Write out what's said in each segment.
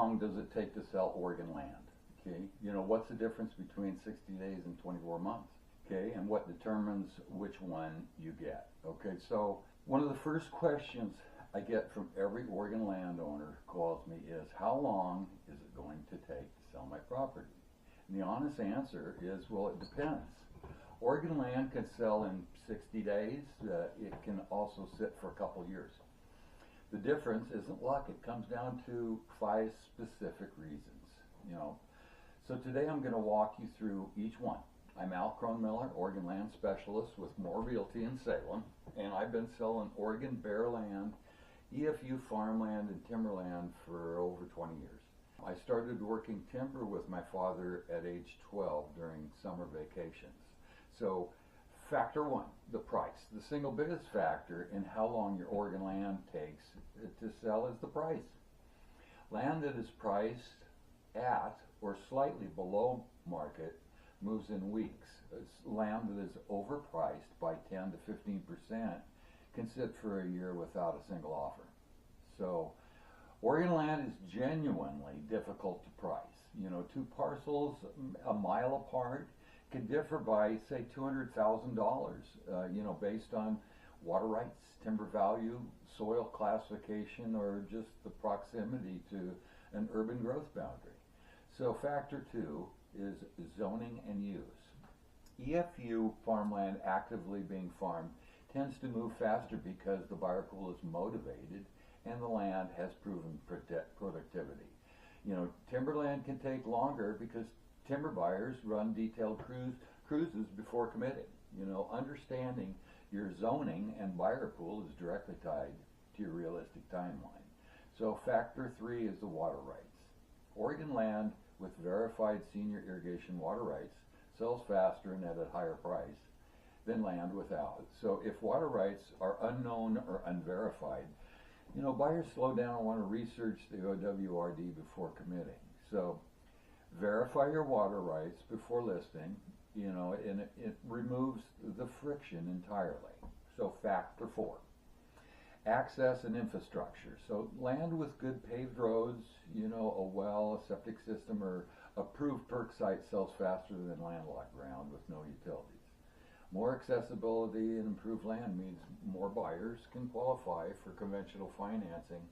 long does it take to sell Oregon land? Okay, you know, what's the difference between 60 days and 24 months? Okay, and what determines which one you get? Okay, so one of the first questions I get from every Oregon landowner who calls me is, how long is it going to take to sell my property? And the honest answer is, well, it depends. Oregon land can sell in 60 days. It can also sit for a couple years. The difference isn't luck. It comes down to 5 specific reasons. You know, so today I'm going to walk you through each one. I'm Al Cronemiller, Oregon land specialist with MORE Realty in Salem, and I've been selling Oregon bare land, EFU farmland, and timberland for over 20 years. I started working timber with my father at age 12 during summer vacations. So factor one, the price. The single biggest factor in how long your Oregon land takes to sell is the price. Land that is priced at or slightly below market moves in weeks. Land that is overpriced by 10 to 15% can sit for a year without a single offer. So Oregon land is genuinely difficult to price. You know, 2 parcels a mile apart can differ by, say, $200,000, you know, based on water rights, timber value, soil classification, or just the proximity to an urban growth boundary. So factor 2 is zoning and use. EFU farmland actively being farmed tends to move faster because the buyer pool is motivated and the land has proven productivity. You know, timberland can take longer because timber buyers run detailed cruises before committing. You know, understanding your zoning and buyer pool is directly tied to your realistic timeline. So factor 3 is the water rights. Oregon land with verified senior irrigation water rights sells faster and at a higher price than land without. So if water rights are unknown or unverified, you know, buyers slow down and want to research the OWRD before committing. So verify your water rights before listing, you know, and it removes the friction entirely. So factor 4, access and infrastructure. So land with good paved roads, you know, a well, a septic system, or approved perk site sells faster than landlocked ground with no utilities. More accessibility and improved land means more buyers can qualify for conventional financing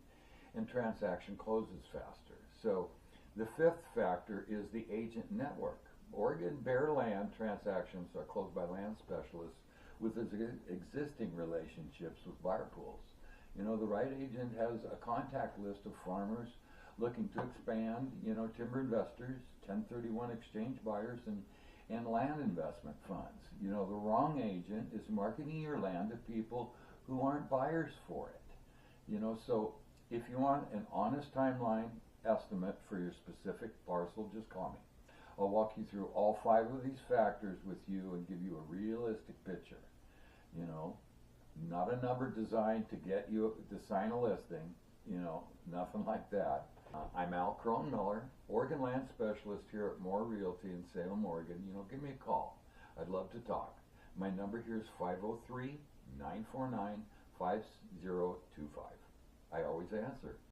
and transaction closes faster. So the 5th factor is the agent network. Oregon bare land transactions are closed by land specialists with existing relationships with buyer pools. You know, the right agent has a contact list of farmers looking to expand, you know, timber investors, 1031 exchange buyers, and land investment funds. You know, the wrong agent is marketing your land to people who aren't buyers for it. You know, so if you want an honest timeline estimate for your specific parcel, just call me. I'll walk you through all 5 of these factors with you and give you a realistic picture. You know, not a number designed to get you to sign a listing, you know, nothing like that. I'm Al Cronemiller, Oregon land specialist here at MORE Realty in Salem, Oregon. You know, give me a call. I'd love to talk. My number here is 503-949-5025. I always answer.